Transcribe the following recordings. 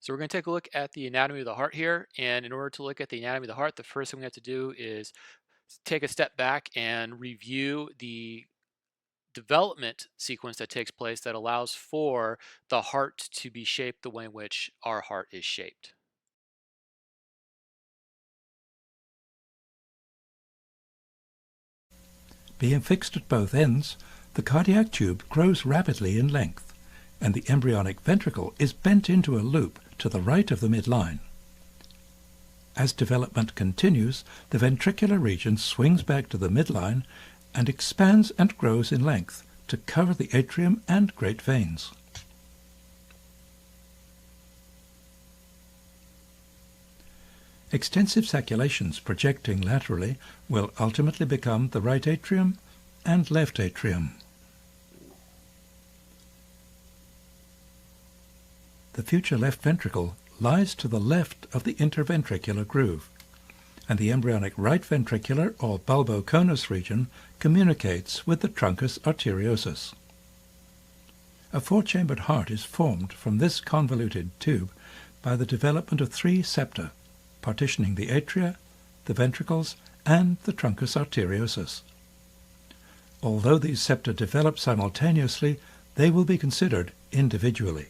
So we're going to take a look at the anatomy of the heart here. And in order to look at the anatomy of the heart, the first thing we have to do is take a step back and review the development sequence that takes place that allows for the heart to be shaped the way in which our heart is shaped. Being fixed at both ends, the cardiac tube grows rapidly in length, and the embryonic ventricle is bent into a loop to the right of the midline. As development continues, the ventricular region swings back to the midline and expands and grows in length to cover the atrium and great veins. Extensive saculations projecting laterally will ultimately become the right atrium and left atrium. The future left ventricle lies to the left of the interventricular groove, and the embryonic right ventricular or bulboconus region communicates with the truncus arteriosus. A four-chambered heart is formed from this convoluted tube by the development of three septa, partitioning the atria, the ventricles, and the truncus arteriosus. Although these septa develop simultaneously, they will be considered individually.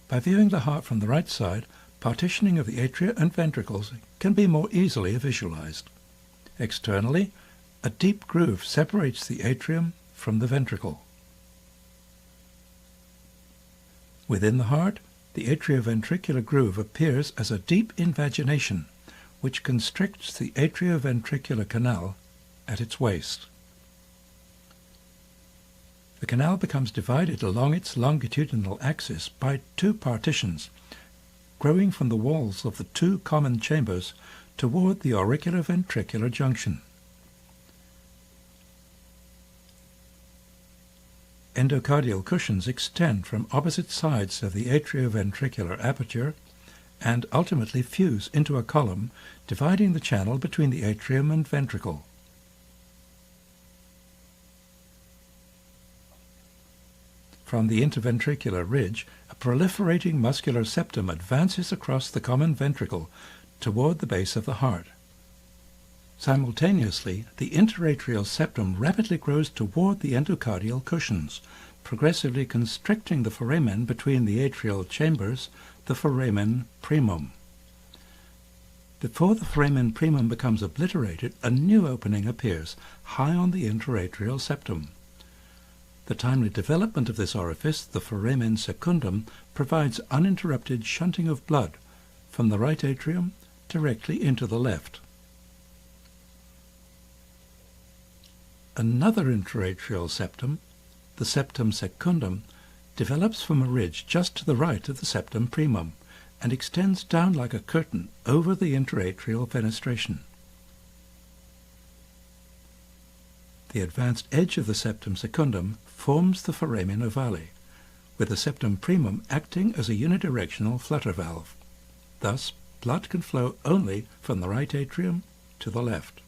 By viewing the heart from the right side, partitioning of the atria and ventricles can be more easily visualized. Externally, a deep groove separates the atrium from the ventricle. Within the heart, the atrioventricular groove appears as a deep invagination, which constricts the atrioventricular canal at its waist. The canal becomes divided along its longitudinal axis by two partitions, growing from the walls of the two common chambers toward the auricular-ventricular junction. Endocardial cushions extend from opposite sides of the atrioventricular aperture and ultimately fuse into a column dividing the channel between the atrium and ventricle. From the interventricular ridge, a proliferating muscular septum advances across the common ventricle toward the base of the heart. Simultaneously, the interatrial septum rapidly grows toward the endocardial cushions, progressively constricting the foramen between the atrial chambers, the foramen primum. Before the foramen primum becomes obliterated, a new opening appears high on the interatrial septum. The timely development of this orifice, the foramen secundum, provides uninterrupted shunting of blood from the right atrium directly into the left. Another interatrial septum, the septum secundum, develops from a ridge just to the right of the septum primum and extends down like a curtain over the interatrial fenestration. The advanced edge of the septum secundum forms the foramen ovale, with the septum primum acting as a unidirectional flutter valve. Thus, blood can flow only from the right atrium to the left.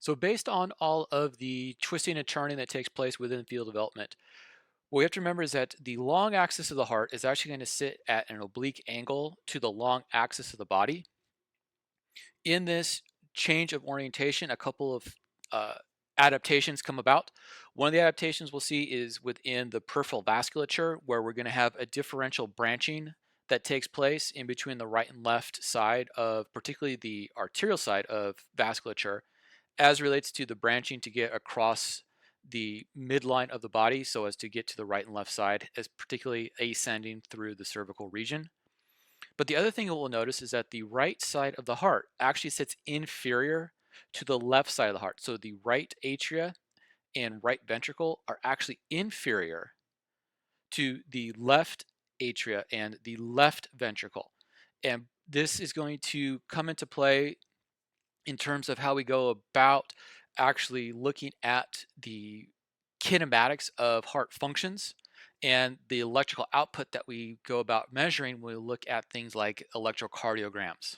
So based on all of the twisting and turning that takes place within fetal development, what we have to remember is that the long axis of the heart is actually going to sit at an oblique angle to the long axis of the body. In this change of orientation, a couple of uh, adaptations come about. One of the adaptations we'll see is within the peripheral vasculature, where we're going to have a differential branching that takes place in between the right and left side of, particularly the arterial side of vasculature, as relates to the branching to get across the midline of the body so as to get to the right and left side, as particularly ascending through the cervical region. But the other thing that we'll notice is that the right side of the heart actually sits inferior to the left side of the heart. So the right atria and right ventricle are actually inferior to the left atria and the left ventricle. And this is going to come into play in terms of how we go about actually looking at the kinematics of heart functions and the electrical output that we go about measuring when we look at things like electrocardiograms.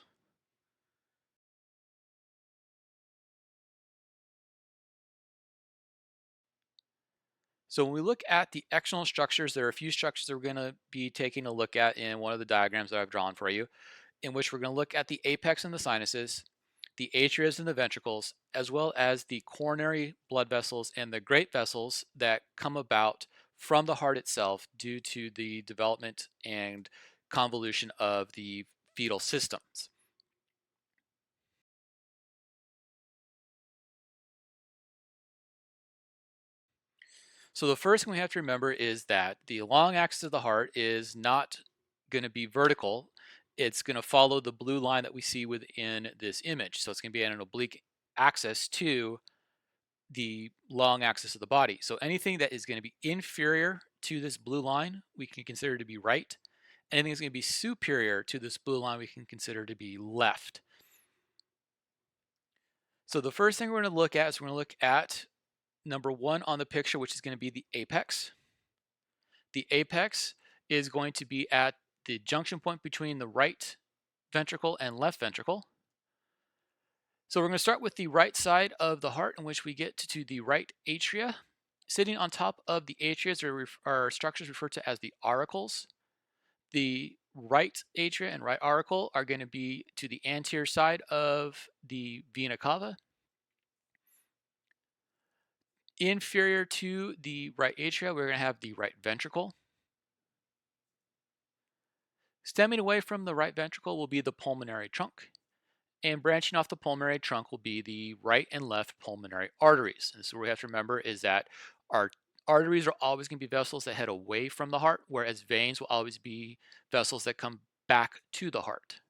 So when we look at the external structures, there are a few structures that we're going to be taking a look at in one of the diagrams that I've drawn for you, in which we're going to look at the apex and the sinuses, the atrias and the ventricles, as well as the coronary blood vessels and the great vessels that come about from the heart itself due to the development and convolution of the fetal systems. So the first thing we have to remember is that the long axis of the heart is not going to be vertical. It's going to follow the blue line that we see within this image. So it's going to be at an oblique axis to the long axis of the body. So anything that is going to be inferior to this blue line, we can consider to be right. Anything that's going to be superior to this blue line, we can consider to be left. So the first thing we're going to look at is we're going to look at number one on the picture, which is going to be the apex. The apex is going to be at the junction point between the right ventricle and left ventricle. So we're going to start with the right side of the heart, in which we get to the right atria. Sitting on top of the atria are structures referred to as the auricles. The right atria and right auricle are going to be to the anterior side of the vena cava. Inferior to the right atria, we're going to have the right ventricle. Stemming away from the right ventricle will be the pulmonary trunk. And branching off the pulmonary trunk will be the right and left pulmonary arteries. And so what we have to remember is that our arteries are always going to be vessels that head away from the heart, whereas veins will always be vessels that come back to the heart.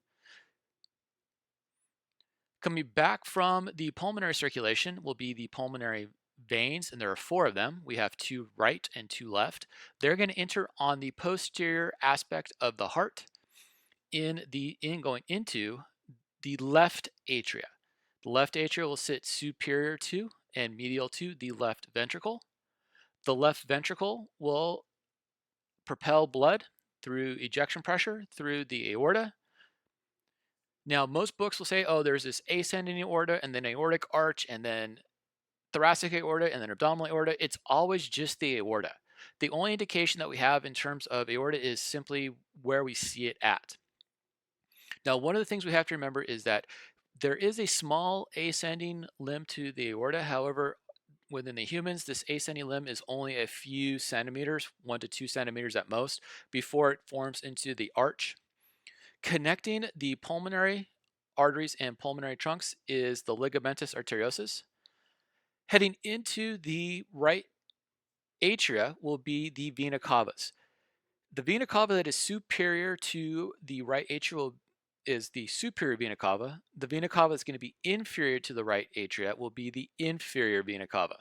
Coming back from the pulmonary circulation will be the pulmonary veins, and there are four of them. We have two right and two left. They're going to enter on the posterior aspect of the heart in going into the left atria. The left atria will sit superior to and medial to the left ventricle. The left ventricle will propel blood through ejection pressure through the aorta. Now, most books will say, oh, there's this ascending aorta and then aortic arch and then thoracic aorta and then abdominal aorta. It's always just the aorta. The only indication that we have in terms of aorta is simply where we see it at. Now, one of the things we have to remember is that there is a small ascending limb to the aorta. However, within the humans, this ascending limb is only a few centimeters, 1 to 2 centimeters at most, before it forms into the arch. Connecting the pulmonary arteries and pulmonary trunks is the ligamentous arteriosus. Heading into the right atria will be the vena cavas. The vena cava that is superior to the right atria is the superior vena cava. The vena cava is going to be inferior to the right atria will be the inferior vena cava.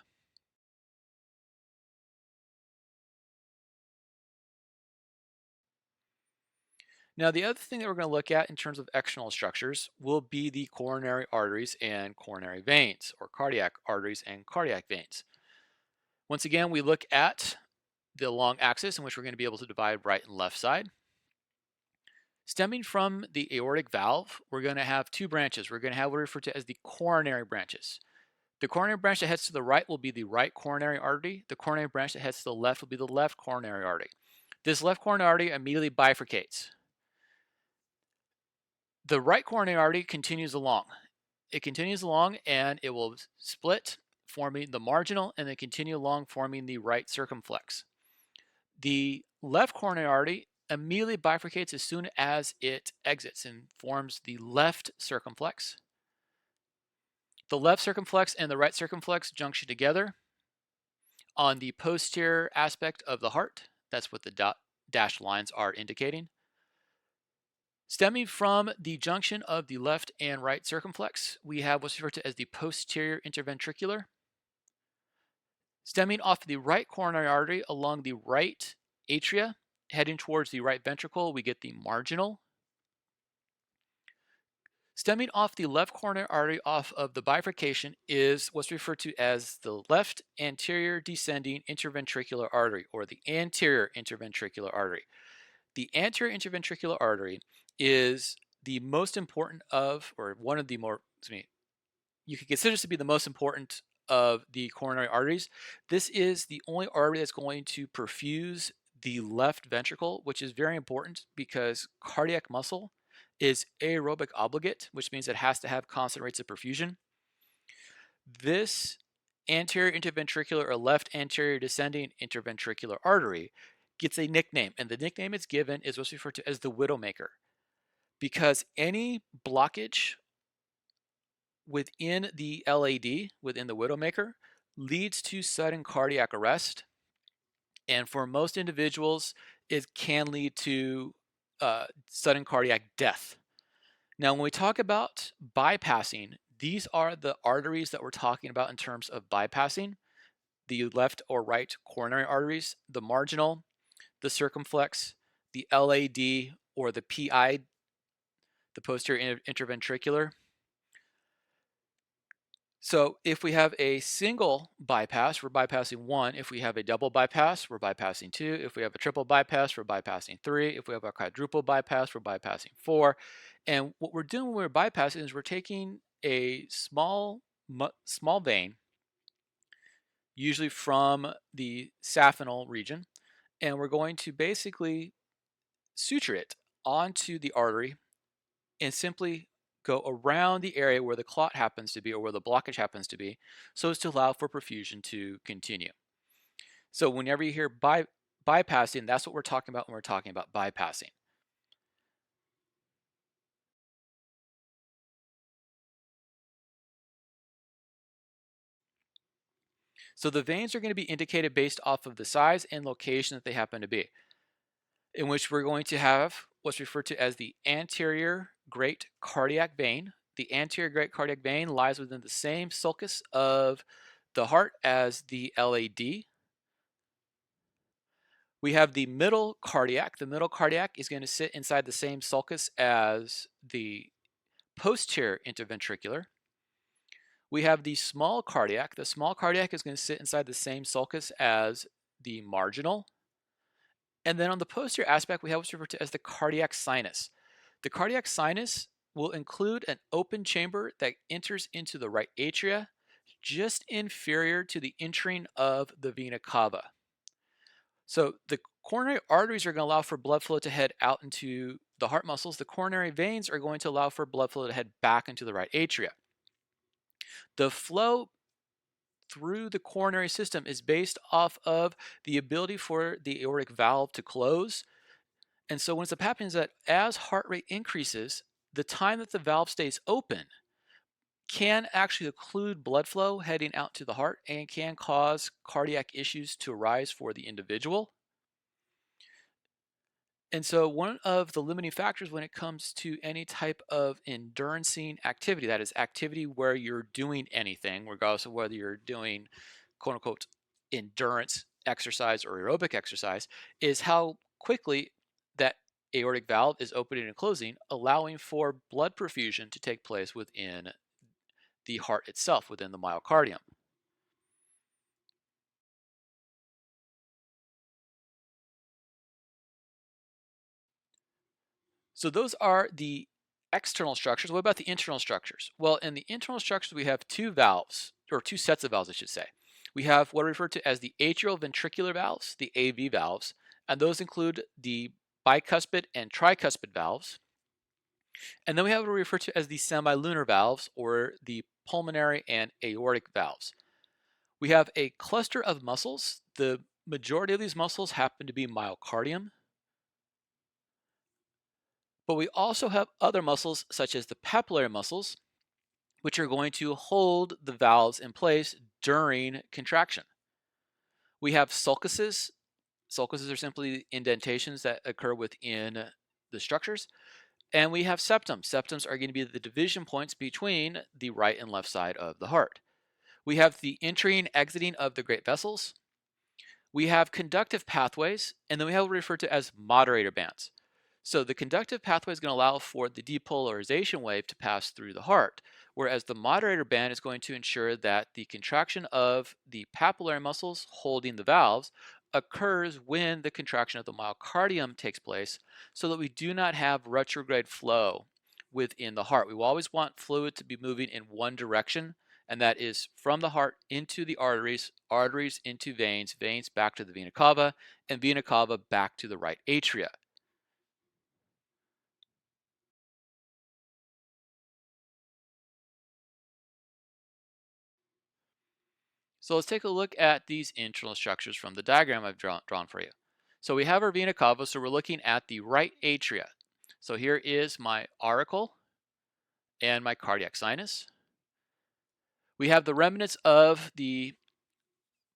Now, the other thing that we're going to look at in terms of external structures will be the coronary arteries and coronary veins, or cardiac arteries and cardiac veins. Once again, we look at the long axis in which we're going to be able to divide right and left side. Stemming from the aortic valve, we're going to have two branches. We're going to have what we refer to as the coronary branches. The coronary branch that heads to the right will be the right coronary artery. The coronary branch that heads to the left will be the left coronary artery. This left coronary artery immediately bifurcates. The right coronary artery continues along. It continues along and it will split, forming the marginal, and then continue along, forming the right circumflex. The left coronary artery immediately bifurcates as soon as it exits and forms the left circumflex. The left circumflex and the right circumflex junction together on the posterior aspect of the heart. That's what the dashed lines are indicating. Stemming from the junction of the left and right circumflex, we have what's referred to as the posterior interventricular. Stemming off the right coronary artery along the right atria, heading towards the right ventricle, we get the marginal. Stemming off the left coronary artery off of the bifurcation is what's referred to as the left anterior descending interventricular artery, or the anterior interventricular artery. The anterior interventricular artery is the most important of, or one of the more, you could consider this to be the most important of the coronary arteries. This is the only artery that's going to perfuse the left ventricle, which is very important because cardiac muscle is aerobic obligate, which means it has to have constant rates of perfusion. This anterior interventricular or left anterior descending interventricular artery gets a nickname, and the nickname it's given is what's referred to as the widowmaker, because any blockage within the LAD, within the widowmaker, leads to sudden cardiac arrest. And for most individuals, it can lead to sudden cardiac death. Now, when we talk about bypassing, these are the arteries that we're talking about in terms of bypassing: the left or right coronary arteries, the marginal, the circumflex, the LAD or the PI, the posterior interventricular. So if we have a single bypass, we're bypassing one. If we have a double bypass, we're bypassing two. If we have a triple bypass, we're bypassing three. If we have a quadruple bypass, we're bypassing four. And what we're doing when we're bypassing is we're taking a small vein, usually from the saphenal region, and we're going to basically suture it onto the artery and simply go around the area where the clot happens to be, or where the blockage happens to be, so as to allow for perfusion to continue. So whenever you hear bypassing, that's what we're talking about when we're talking about bypassing. So the veins are going to be indicated based off of the size and location that they happen to be, in which we're going to have what's referred to as the anterior great cardiac vein. The anterior great cardiac vein lies within the same sulcus of the heart as the LAD. We have the middle cardiac. The middle cardiac is going to sit inside the same sulcus as the posterior interventricular. We have the small cardiac. The small cardiac is going to sit inside the same sulcus as the marginal. And then on the posterior aspect, we have what's referred to as the cardiac sinus. The cardiac sinus will include an open chamber that enters into the right atria, just inferior to the entering of the vena cava. So the coronary arteries are going to allow for blood flow to head out into the heart muscles. The coronary veins are going to allow for blood flow to head back into the right atria. The flow through the coronary system is based off of the ability for the aortic valve to close. And so what ends up happening is that as heart rate increases, the time that the valve stays open can actually occlude blood flow heading out to the heart and can cause cardiac issues to arise for the individual. And so one of the limiting factors when it comes to any type of endurancing activity, that is activity where you're doing anything, regardless of whether you're doing quote unquote endurance exercise or aerobic exercise, is how quickly that aortic valve is opening and closing, allowing for blood perfusion to take place within the heart itself, within the myocardium. So those are the external structures. What about the internal structures? Well, in the internal structures, we have two valves, or two sets of valves, I should say. We have what are referred to as the atrioventricular valves, the AV valves, and those include the bicuspid and tricuspid valves. And then we have what we refer to as the semilunar valves, or the pulmonary and aortic valves. We have a cluster of muscles. The majority of these muscles happen to be myocardium, but we also have other muscles such as the papillary muscles, which are going to hold the valves in place during contraction. We have sulcuses. Sulcuses are simply indentations that occur within the structures. And we have septums. Septums are going to be the division points between the right and left side of the heart. We have the entering and exiting of the great vessels. We have conductive pathways, and then we have what we refer to as moderator bands. So the conductive pathway is going to allow for the depolarization wave to pass through the heart, whereas the moderator band is going to ensure that the contraction of the papillary muscles holding the valves occurs when the contraction of the myocardium takes place, so that we do not have retrograde flow within the heart. We will always want fluid to be moving in one direction, and that is from the heart into the arteries, arteries into veins, veins back to the vena cava, and vena cava back to the right atria. So let's take a look at these internal structures from the diagram I've drawn for you. So we have our vena cava, so we're looking at the right atria. So here is my auricle and my cardiac sinus. We have the remnants of the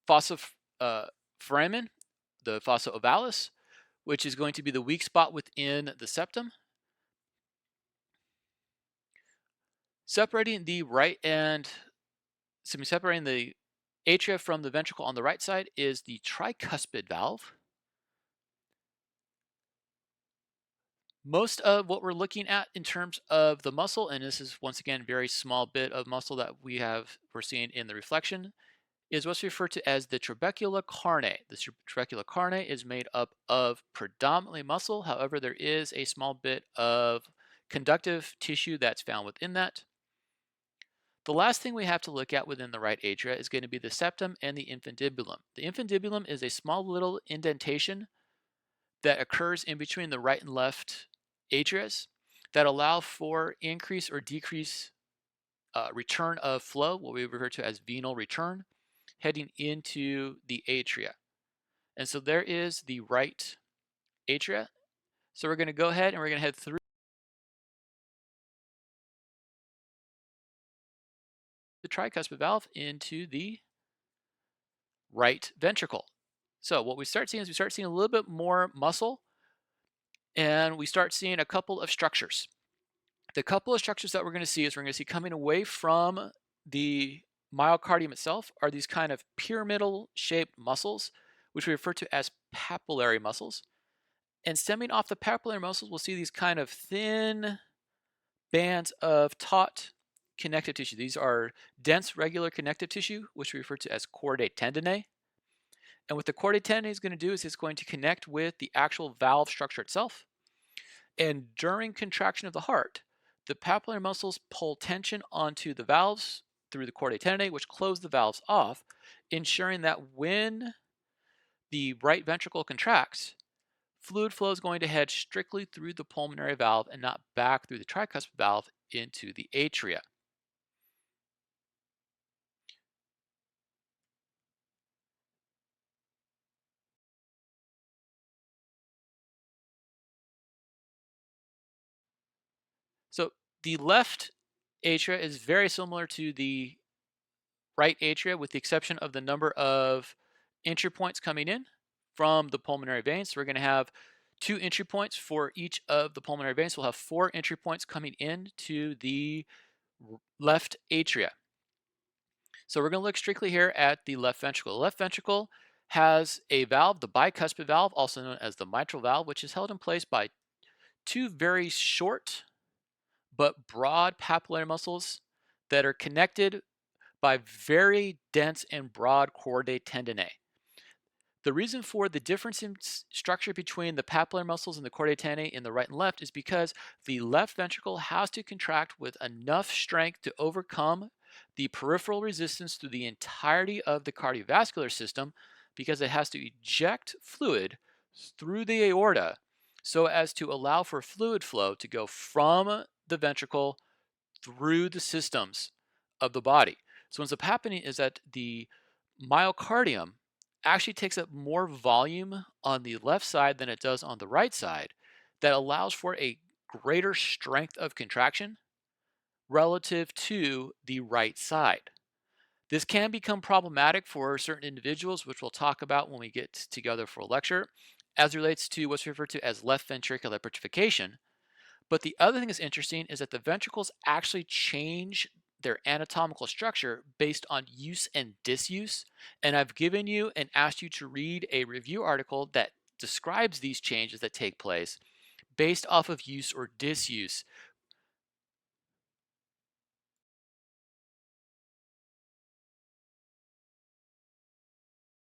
fossa foramen, the fossa ovalis, which is going to be the weak spot within the septum. Separating the separating the atria from the ventricle on the right side is the tricuspid valve. Most of what we're looking at in terms of the muscle, and this is once again a very small bit of muscle that we're seeing in the reflection, is what's referred to as the trabecula carne. The trabecula carne is made up of predominantly muscle. However, there is a small bit of conductive tissue that's found within that. The last thing we have to look at within the right atria is going to be the septum and the infundibulum. The infundibulum is a small little indentation that occurs in between the right and left atrias that allow for increase or decrease return of flow, what we refer to as venal return, heading into the atria. And so there is the right atria. So we're going to go ahead and we're going to head through the tricuspid valve into the right ventricle. So what we start seeing is we start seeing a little bit more muscle, and we start seeing a couple of structures. The couple of structures that we're going to see is we're going to see coming away from the myocardium itself are these kind of pyramidal shaped muscles, which we refer to as papillary muscles. And stemming off the papillary muscles, we'll see these kind of thin bands of taut connective tissue. These are dense regular connective tissue, which we refer to as chordae tendineae. And what the chordae tendineae is going to do is it's going to connect with the actual valve structure itself. And during contraction of the heart, the papillary muscles pull tension onto the valves through the chordae tendineae, which close the valves off, ensuring that when the right ventricle contracts, fluid flow is going to head strictly through the pulmonary valve and not back through the tricuspid valve into the atria. So the left atria is very similar to the right atria, with the exception of the number of entry points coming in from the pulmonary veins. So we're going to have 2 entry points for each of the pulmonary veins. We'll have 4 entry points coming in to the left atria. So we're going to look strictly here at the left ventricle. The left ventricle has a valve, the bicuspid valve, also known as the mitral valve, which is held in place by 2 very short but broad papillary muscles that are connected by very dense and broad chordae tendineae. The reason for the difference in structure between the papillary muscles and the chordae tennae in the right and left is because the left ventricle has to contract with enough strength to overcome the peripheral resistance through the entirety of the cardiovascular system because it has to eject fluid through the aorta so as to allow for fluid flow to go from the ventricle through the systems of the body. So what's happening is that the myocardium actually takes up more volume on the left side than it does on the right side. That allows for a greater strength of contraction relative to the right side. This can become problematic for certain individuals, which we'll talk about when we get together for a lecture, as relates to what's referred to as left ventricular hypertrophication. But the other thing that's interesting is that the ventricles actually change their anatomical structure based on use and disuse. And I've given you and asked you to read a review article that describes these changes that take place based off of use or disuse.